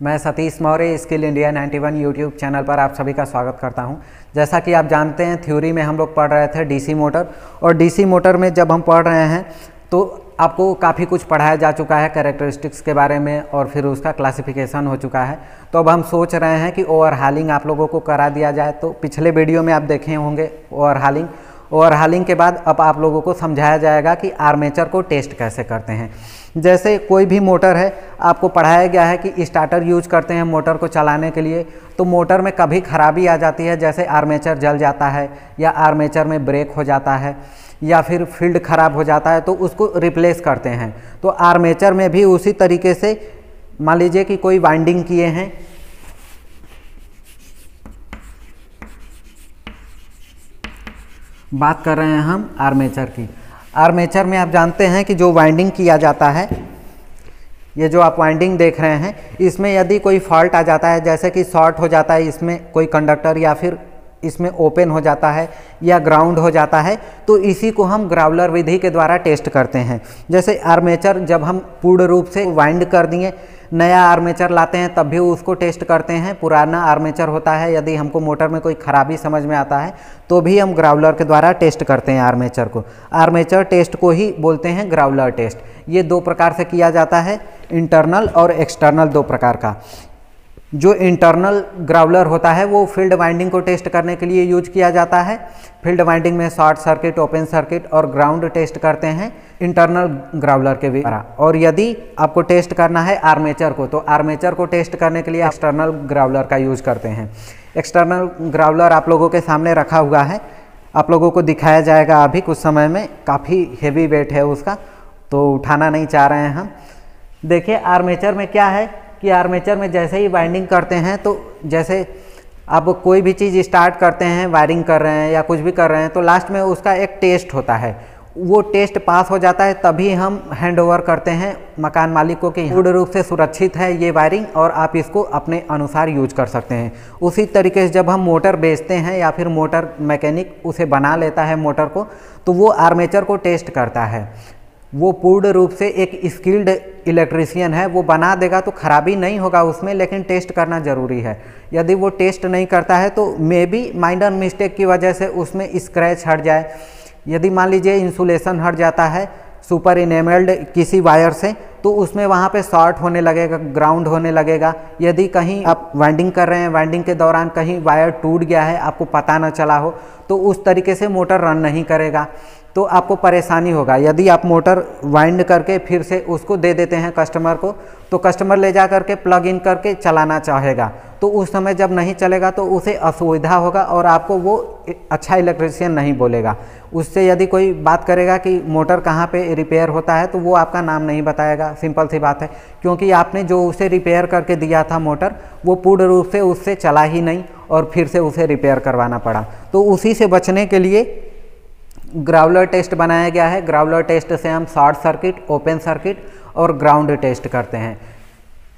मैं Satish Maurya skill India 91 YouTube channel पर आप सभी का स्वागत करता हूं। जैसा कि आप जानते हैं, थ्योरी में हम लोग पढ़ रहे थे डीसी मोटर, और डीसी मोटर में जब हम पढ़ रहे हैं तो आपको काफ़ी कुछ पढ़ाया जा चुका है कैरेक्टरिस्टिक्स के बारे में, और फिर उसका क्लासिफिकेशन हो चुका है। तो अब हम सोच रहे हैं कि ओवरहालिंग आप लोगों को करा दिया जाए। तो पिछले वीडियो में आप देखे होंगे ओवरहालिंग के बाद अब आप लोगों को समझाया जाएगा कि आर्मेचर को टेस्ट कैसे करते हैं। जैसे कोई भी मोटर है, आपको पढ़ाया गया है कि स्टार्टर यूज करते हैं मोटर को चलाने के लिए, तो मोटर में कभी खराबी आ जाती है, जैसे आर्मेचर जल जाता है या आर्मेचर में ब्रेक हो जाता है या फिर फील्ड खराब हो जाता है, तो उसको रिप्लेस करते हैं। तो आर्मेचर में भी उसी तरीके से मान लीजिए कि कोई वाइंडिंग किए हैं, बात कर रहे हैं हम आर्मेचर की। आर्मेचर में आप जानते हैं कि जो वाइंडिंग किया जाता है, ये जो आप वाइंडिंग देख रहे हैं, इसमें यदि कोई फॉल्ट आ जाता है, जैसे कि शॉर्ट हो जाता है इसमें कोई कंडक्टर, या फिर इसमें ओपन हो जाता है या ग्राउंड हो जाता है, तो इसी को हम ग्राउलर विधि के द्वारा टेस्ट करते हैं। जैसे आर्मेचर जब हम पूर्ण रूप से वाइंड कर दिए, नया आर्मेचर लाते हैं तब भी उसको टेस्ट करते हैं। पुराना आर्मेचर होता है, यदि हमको मोटर में कोई खराबी समझ में आता है तो भी हम ग्राउलर के द्वारा टेस्ट करते हैं आर्मेचर को। आर्मेचर टेस्ट को ही बोलते हैं ग्राउलर टेस्ट। ये दो प्रकार से किया जाता है, इंटरनल और एक्सटर्नल, दो प्रकार का। जो इंटरनल ग्राउलर होता है वो फील्ड वाइंडिंग को टेस्ट करने के लिए यूज किया जाता है। फील्ड वाइंडिंग में शॉर्ट सर्किट, ओपन सर्किट और ग्राउंड टेस्ट करते हैं इंटरनल ग्राउलर के द्वारा। और यदि आपको टेस्ट करना है आर्मेचर को, तो आर्मेचर को टेस्ट करने के लिए एक्सटर्नल ग्राउलर का यूज करते हैं। एक्सटर्नल ग्राउलर आप लोगों के सामने रखा हुआ है, आप लोगों को दिखाया जाएगा अभी कुछ समय में। काफ़ी हेवी वेट है उसका, तो उठाना नहीं चाह रहे हैं हम। देखिए आर्मेचर में क्या है कि आर्मेचर में जैसे ही वाइंडिंग करते हैं, तो जैसे आप कोई भी चीज़ स्टार्ट करते हैं, वायरिंग कर रहे हैं या कुछ भी कर रहे हैं, तो लास्ट में उसका एक टेस्ट होता है। वो टेस्ट पास हो जाता है तभी हम हैंड ओवर करते हैं मकान मालिक को कि पूर्ण रूप से सुरक्षित है ये वायरिंग और आप इसको अपने अनुसार यूज कर सकते हैं। उसी तरीके से जब हम मोटर बेचते हैं या फिर मोटर मैकेनिक उसे बना लेता है मोटर को, तो वो आर्मेचर को टेस्ट करता है। वो पूर्ण रूप से एक स्किल्ड इलेक्ट्रीशियन है, वो बना देगा तो खराबी नहीं होगा उसमें, लेकिन टेस्ट करना ज़रूरी है। यदि वो टेस्ट नहीं करता है तो मे बी माइनर मिस्टेक की वजह से उसमें स्क्रैच हट जाए। यदि मान लीजिए इंसुलेशन हट जाता है सुपर इनेमल्ड किसी वायर से, तो उसमें वहाँ पे शॉर्ट होने लगेगा, ग्राउंड होने लगेगा। यदि कहीं आप वाइंडिंग कर रहे हैं, वाइंडिंग के दौरान कहीं वायर टूट गया है, आपको पता न चला हो, तो उस तरीके से मोटर रन नहीं करेगा, तो आपको परेशानी होगा। यदि आप मोटर वाइंड करके फिर से उसको दे देते हैं कस्टमर को, तो कस्टमर ले जा करके प्लग इन करके चलाना चाहेगा, तो उस समय जब नहीं चलेगा तो उसे असुविधा होगा और आपको वो अच्छा इलेक्ट्रीशियन नहीं बोलेगा। उससे यदि कोई बात करेगा कि मोटर कहाँ पे रिपेयर होता है, तो वो आपका नाम नहीं बताएगा। सिंपल सी बात है, क्योंकि आपने जो उसे रिपेयर करके दिया था मोटर, वो पूर्ण रूप से उससे चला ही नहीं और फिर से उसे रिपेयर करवाना पड़ा। तो उसी से बचने के लिए ग्राउलर टेस्ट बनाया गया है। ग्राउलर टेस्ट से हम शॉर्ट सर्किट, ओपन सर्किट और ग्राउंड टेस्ट करते हैं।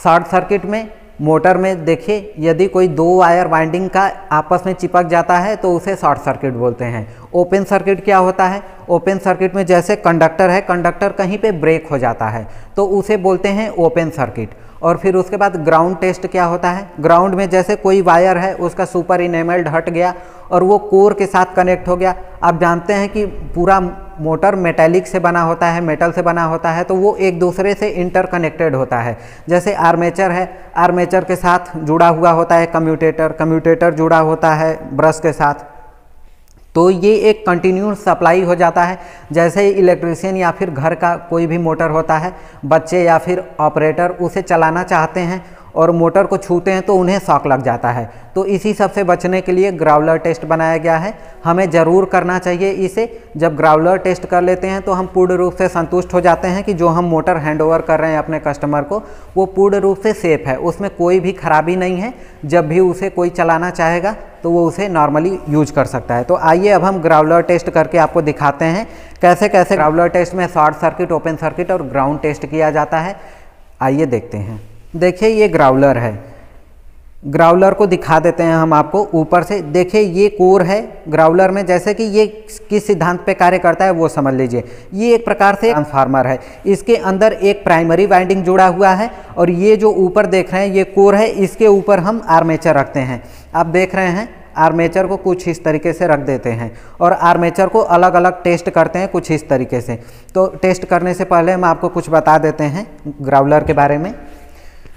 शॉर्ट सर्किट में मोटर में देखिए, यदि कोई दो वायर वाइंडिंग का आपस में चिपक जाता है तो उसे शॉर्ट सर्किट बोलते हैं। ओपन सर्किट क्या होता है? ओपन सर्किट में जैसे कंडक्टर है, कंडक्टर कहीं पे ब्रेक हो जाता है तो उसे बोलते हैं ओपन सर्किट। और फिर उसके बाद ग्राउंड टेस्ट क्या होता है? ग्राउंड में जैसे कोई वायर है, उसका सुपर इनेमल्ड हट गया और वो कोर के साथ कनेक्ट हो गया। आप जानते हैं कि पूरा मोटर मेटेलिक से बना होता है, मेटल से बना होता है, तो वो एक दूसरे से इंटरकनेक्टेड होता है। जैसे आर्मेचर है, आर्मेचर के साथ जुड़ा हुआ होता है कम्यूटेटर, कम्यूटेटर जुड़ा होता है ब्रश के साथ, तो ये एक कंटिन्यूस सप्लाई हो जाता है। जैसे ही इलेक्ट्रीशियन या फिर घर का कोई भी मोटर होता है, बच्चे या फिर ऑपरेटर उसे चलाना चाहते हैं और मोटर को छूते हैं तो उन्हें शॉक लग जाता है। तो इसी सब से बचने के लिए ग्राउलर टेस्ट बनाया गया है। हमें ज़रूर करना चाहिए इसे। जब ग्राउलर टेस्ट कर लेते हैं तो हम पूर्ण रूप से संतुष्ट हो जाते हैं कि जो हम मोटर हैंड ओवर कर रहे हैं अपने कस्टमर को, वो पूर्ण रूप से सेफ है, उसमें कोई भी खराबी नहीं है। जब भी उसे कोई चलाना चाहेगा तो वो उसे नॉर्मली यूज कर सकता है। तो आइए अब हम ग्राउलर टेस्ट करके आपको दिखाते हैं कैसे कैसे ग्राउलर टेस्ट में शॉर्ट सर्किट, ओपन सर्किट और ग्राउंड टेस्ट किया जाता है। आइए देखते हैं। देखिए ये ग्राउलर है, ग्राउलर को दिखा देते हैं हम आपको ऊपर से। देखिए ये कोर है ग्राउलर में, जैसे कि ये किस सिद्धांत पे कार्य करता है वो समझ लीजिए। ये एक प्रकार से ट्रांसफार्मर है, इसके अंदर एक प्राइमरी वाइंडिंग जुड़ा हुआ है और ये जो ऊपर देख रहे हैं ये कोर है, इसके ऊपर हम आर्मेचर रखते हैं। आप देख रहे हैं आर्मेचर को कुछ इस तरीके से रख देते हैं और आर्मेचर को अलग अलग टेस्ट करते हैं कुछ इस तरीके से। तो टेस्ट करने से पहले हम आपको कुछ बता देते हैं ग्राउलर के बारे में।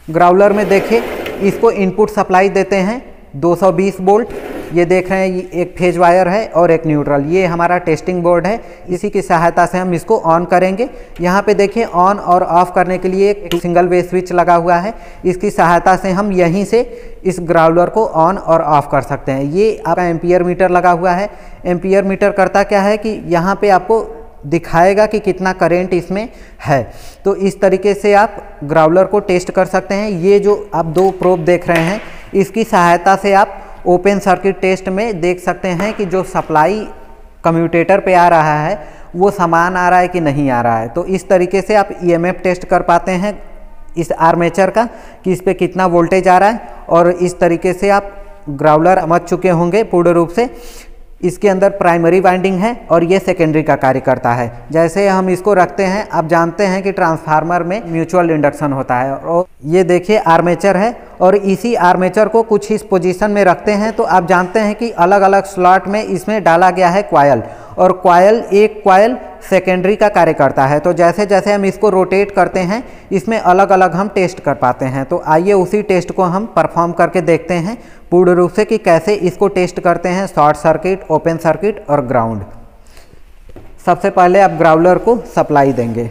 ग्राउलर में देखिए इसको इनपुट सप्लाई देते हैं 220 वोल्ट। ये देख रहे हैं ये एक फेज वायर है और एक न्यूट्रल। ये हमारा टेस्टिंग बोर्ड है, इसी की सहायता से हम इसको ऑन करेंगे। यहाँ पे देखिए ऑन और ऑफ करने के लिए एक सिंगल वे स्विच लगा हुआ है, इसकी सहायता से हम यहीं से इस ग्राउलर को ऑन और ऑफ कर सकते हैं। ये आपका एम्पियर मीटर लगा हुआ है। एम्पियर मीटर करता क्या है कि यहाँ पे आपको दिखाएगा कि कितना करंट इसमें है। तो इस तरीके से आप ग्राउलर को टेस्ट कर सकते हैं। ये जो आप दो प्रोब देख रहे हैं इसकी सहायता से आप ओपन सर्किट टेस्ट में देख सकते हैं कि जो सप्लाई कम्यूटेटर पे आ रहा है वो समान आ रहा है कि नहीं आ रहा है। तो इस तरीके से आप ईएमएफ टेस्ट कर पाते हैं इस आर्मेचर का कि इस पे कितना वोल्टेज आ रहा है। और इस तरीके से आप ग्राउलर समझ चुके होंगे पूर्ण रूप से। इसके अंदर प्राइमरी वाइंडिंग है और ये सेकेंडरी का कार्य करता है। जैसे हम इसको रखते हैं, आप जानते हैं कि ट्रांसफार्मर में म्यूचुअल इंडक्शन होता है और ये देखिए आर्मेचर है और इसी आर्मेचर को कुछ इस पोजीशन में रखते हैं। तो आप जानते हैं कि अलग अलग स्लॉट में इसमें डाला गया है कॉयल और कॉयल एक कॉयल सेकेंडरी का कार्य करता है। तो जैसे जैसे हम इसको रोटेट करते हैं इसमें अलग अलग हम टेस्ट कर पाते हैं। तो आइए उसी टेस्ट को हम परफॉर्म करके देखते हैं पूर्ण रूप से कि कैसे इसको टेस्ट करते हैं शॉर्ट सर्किट, ओपन सर्किट और ग्राउंड। सबसे पहले आप ग्राउलर को सप्लाई देंगे।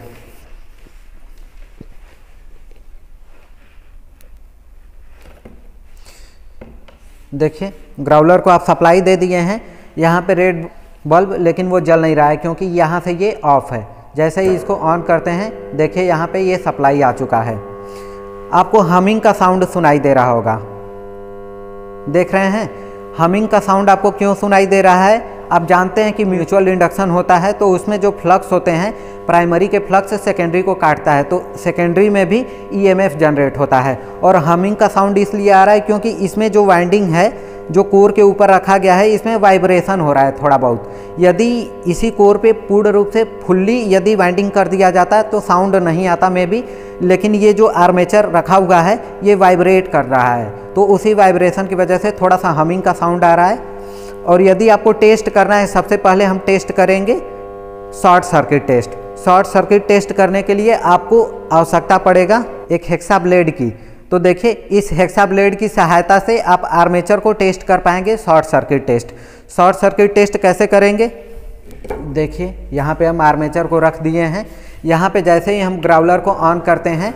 देखिए ग्राउलर को आप सप्लाई दे दिए हैं। यहाँ पे रेड बल्ब लेकिन वो जल नहीं रहा है क्योंकि यहाँ से ये ऑफ है। जैसे ही इसको ऑन करते हैं देखिए यहाँ पे ये सप्लाई आ चुका है। आपको हमिंग का साउंड सुनाई दे रहा होगा, देख रहे हैं हमिंग का साउंड आपको क्यों सुनाई दे रहा है। आप जानते हैं कि म्यूचुअल इंडक्शन होता है तो उसमें जो फ्लक्स होते हैं प्राइमरी के फ्लक्स सेकेंडरी को काटता है, तो सेकेंडरी में भी ईएमएफ जनरेट होता है। और हमिंग का साउंड इसलिए आ रहा है क्योंकि इसमें जो वाइंडिंग है जो कोर के ऊपर रखा गया है इसमें वाइब्रेशन हो रहा है थोड़ा बहुत। यदि इसी कोर पे पूर्ण रूप से फुल्ली यदि वाइंडिंग कर दिया जाता है तो साउंड नहीं आता मे बी, लेकिन ये जो आर्मेचर रखा हुआ है ये वाइब्रेट कर रहा है तो उसी वाइब्रेशन की वजह से थोड़ा सा हमिंग का साउंड आ रहा है। और यदि आपको टेस्ट करना है सबसे पहले हम टेस्ट करेंगे short circuit test. Short circuit test करने के लिए आपको आवश्यकता पड़ेगा एक हेक्सा ब्लेड की। तो देखिए इस हेक्सा ब्लेड की सहायता से आप आर्मेचर को टेस्ट कर पाएंगे short circuit test. Short circuit test कैसे करेंगे, देखिए यहाँ पे हम आर्मेचर को रख दिए हैं। यहाँ पे जैसे ही हम ग्राउलर को ऑन करते हैं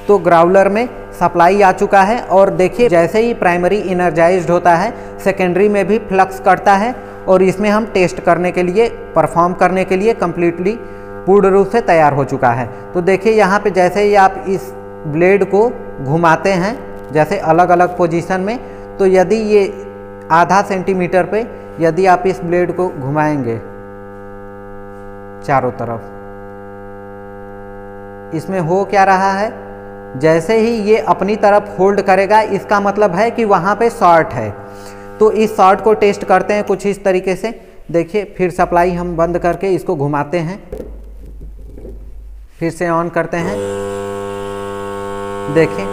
तो ग्राउलर में सप्लाई आ चुका है और देखिए जैसे ही प्राइमरी इनर्जाइज्ड होता है सेकेंडरी में भी फ्लक्स करता है और इसमें हम टेस्ट करने के लिए परफॉर्म करने के लिए कम्प्लीटली पूर्ण रूप से तैयार हो चुका है। तो देखिए यहाँ पे जैसे ही आप इस ब्लेड को घुमाते हैं जैसे अलग अलग पोजीशन में, तो यदि ये आधा सेंटीमीटर पे यदि आप इस ब्लेड को घुमाएंगे चारों तरफ, इसमें हो क्या रहा है, जैसे ही ये अपनी तरफ होल्ड करेगा इसका मतलब है कि वहाँ पे शॉर्ट है। तो इस शॉर्ट को टेस्ट करते हैं कुछ इस तरीके से। देखिए फिर सप्लाई हम बंद करके इसको घुमाते हैं, फिर से ऑन करते हैं। देखिए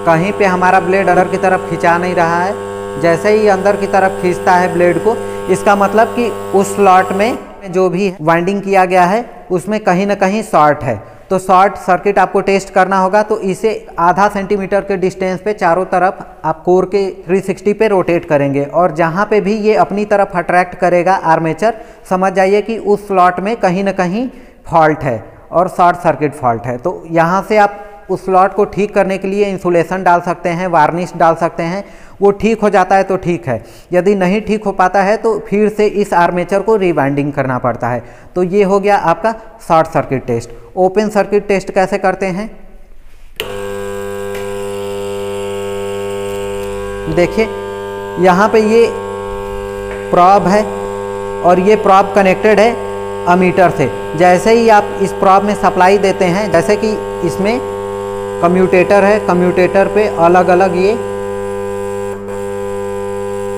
कहीं पे हमारा ब्लेड अंदर की तरफ खिंचा नहीं रहा है। जैसे ही अंदर की तरफ खींचता है ब्लेड को, इसका मतलब कि उस स्लॉट में जो भी वाइंडिंग किया गया है उसमें कहीं ना कहीं शॉर्ट है। तो शॉर्ट सर्किट आपको टेस्ट करना होगा तो इसे आधा सेंटीमीटर के डिस्टेंस पे चारों तरफ आप कोर के 360 पे रोटेट करेंगे और जहाँ पे भी ये अपनी तरफ अट्रैक्ट करेगा आर्मेचर, समझ जाइए कि उस स्लॉट में कहीं ना कहीं फॉल्ट है और शॉर्ट सर्किट फॉल्ट है। तो यहाँ से आप उस स्लॉट को ठीक करने के लिए इंसुलेशन डाल सकते हैं, वार्निश डाल सकते हैं। वो ठीक हो जाता है तो ठीक है, यदि नहीं ठीक हो पाता है तो फिर से इस आर्मेचर को रिवाइंडिंग करना पड़ता है। तो ये हो गया आपका short circuit test. Open circuit test कैसे करते हैं, देखिए यहाँ पे ये प्रॉब है और ये प्रॉब कनेक्टेड है अमीटर से। जैसे ही आप इस प्रॉब में सप्लाई देते हैं, जैसे कि इसमें कम्यूटेटर है, कम्यूटेटर पे अलग अलग ये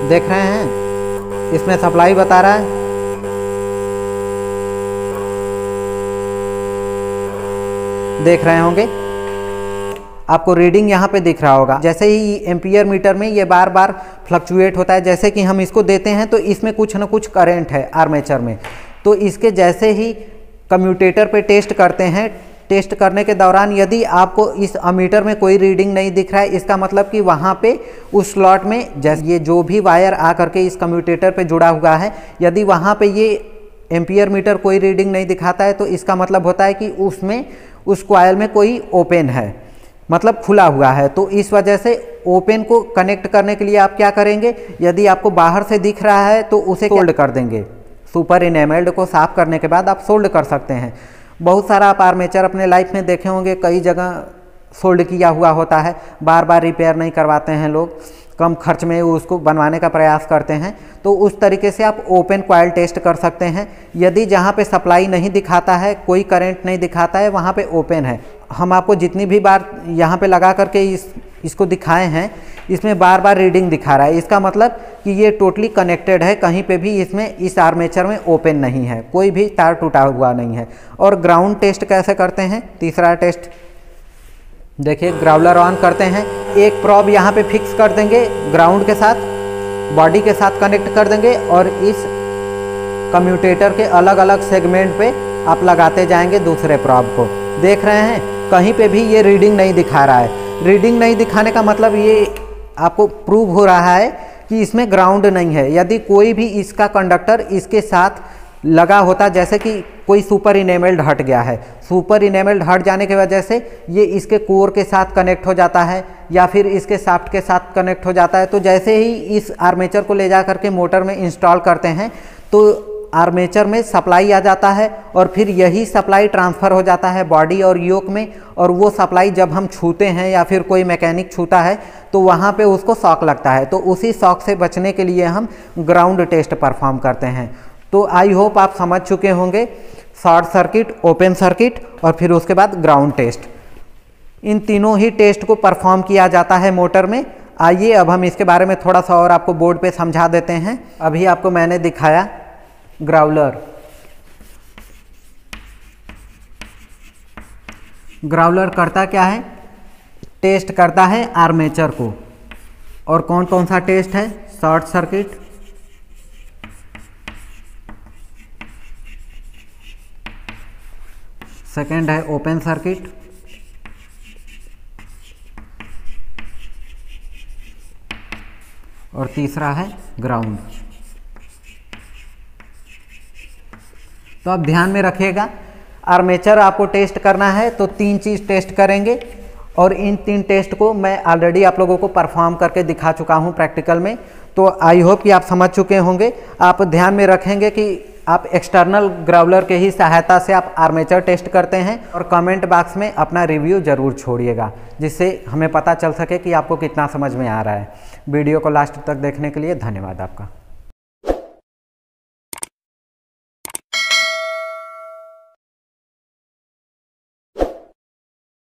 देख रहे हैं, इसमें सप्लाई बता रहा है। देख रहे होंगे, आपको रीडिंग यहाँ पे दिख रहा होगा। जैसे ही एम्पियर मीटर में ये बार बार फ्लक्चुएट होता है, जैसे कि हम इसको देते हैं तो इसमें कुछ ना कुछ करंट है आर्मेचर में, तो इसके जैसे ही कम्यूटेटर पे टेस्ट करते हैं, टेस्ट करने के दौरान यदि आपको इस अमीटर में कोई रीडिंग नहीं दिख रहा है, इसका मतलब कि वहाँ पे उस स्लॉट में जैसे ये जो भी वायर आ करके इस कम्यूटेटर पे जुड़ा हुआ है, यदि वहाँ पे ये एम्पियर मीटर कोई रीडिंग नहीं दिखाता है तो इसका मतलब होता है कि उसमें उस कॉइल में कोई ओपन है, मतलब खुला हुआ है। तो इस वजह से ओपन को कनेक्ट करने के लिए आप क्या करेंगे, यदि आपको बाहर से दिख रहा है तो उसे सोल्ड कर देंगे। सुपर इनेमल्ड को साफ करने के बाद आप सोल्ड कर सकते हैं। बहुत सारा आप आर्मेचर अपने लाइफ में देखे होंगे, कई जगह सोल्ड किया हुआ होता है, बार बार रिपेयर नहीं करवाते हैं लोग, कम खर्च में उसको बनवाने का प्रयास करते हैं। तो उस तरीके से आप ओपन कॉइल टेस्ट कर सकते हैं। यदि जहाँ पे सप्लाई नहीं दिखाता है, कोई करंट नहीं दिखाता है, वहाँ पे ओपन है। हम आपको जितनी भी बार यहाँ पे लगा करके इसको दिखाए हैं, इसमें बार बार रीडिंग दिखा रहा है, इसका मतलब कि ये टोटली कनेक्टेड है, कहीं पे भी इसमें इस आर्मेचर में ओपन नहीं है, कोई भी तार टूटा हुआ नहीं है। और ग्राउंड टेस्ट कैसे करते हैं, तीसरा टेस्ट देखिए, ग्राउलर ऑन करते हैं, एक प्रॉब यहाँ पे फिक्स कर देंगे, ग्राउंड के साथ बॉडी के साथ कनेक्ट कर देंगे और इस कम्यूटेटर के अलग अलग सेगमेंट पे आप लगाते जाएंगे दूसरे प्रॉब को। देख रहे हैं कहीं पे भी ये रीडिंग नहीं दिखा रहा है। रीडिंग नहीं दिखाने का मतलब ये आपको प्रूव हो रहा है कि इसमें ग्राउंड नहीं है। यदि कोई भी इसका कंडक्टर इसके साथ लगा होता, जैसे कि कोई सुपर इनेमल्ड हट गया है, सुपर इनेमल्ड हट जाने की वजह से ये इसके कोर के साथ कनेक्ट हो जाता है या फिर इसके शाफ्ट के साथ कनेक्ट हो जाता है, तो जैसे ही इस आर्मेचर को ले जा करके मोटर में इंस्टॉल करते हैं तो आर्मेचर में सप्लाई आ जाता है और फिर यही सप्लाई ट्रांसफ़र हो जाता है बॉडी और योक में, और वो सप्लाई जब हम छूते हैं या फिर कोई मैकेनिक छूता है तो वहाँ पे उसको शॉक लगता है। तो उसी शॉक से बचने के लिए हम ग्राउंड टेस्ट परफॉर्म करते हैं। तो आई होप आप समझ चुके होंगे, शॉर्ट सर्किट, ओपन सर्किट और फिर उसके बाद ग्राउंड टेस्ट, इन तीनों ही टेस्ट को परफॉर्म किया जाता है मोटर में। आइए अब हम इसके बारे में थोड़ा सा और आपको बोर्ड पे समझा देते हैं। अभी आपको मैंने दिखाया ग्राउलर। ग्राउलर करता क्या है, टेस्ट करता है आर्मेचर को। और कौन कौन सा टेस्ट है, शॉर्ट सर्किट, सेकेंड है ओपन सर्किट, और तीसरा है ग्राउंड। तो आप ध्यान में रखिएगा, आर्मेचर आपको टेस्ट करना है तो तीन चीज़ टेस्ट करेंगे और इन तीन टेस्ट को मैं ऑलरेडी आप लोगों को परफॉर्म करके दिखा चुका हूं प्रैक्टिकल में। तो आई होप कि आप समझ चुके होंगे। आप ध्यान में रखेंगे कि आप एक्सटर्नल ग्राउलर के ही सहायता से आप आर्मेचर टेस्ट करते हैं, और कमेंट बॉक्स में अपना रिव्यू ज़रूर छोड़िएगा, जिससे हमें पता चल सके कि आपको कितना समझ में आ रहा है। वीडियो को लास्ट तक देखने के लिए धन्यवाद आपका।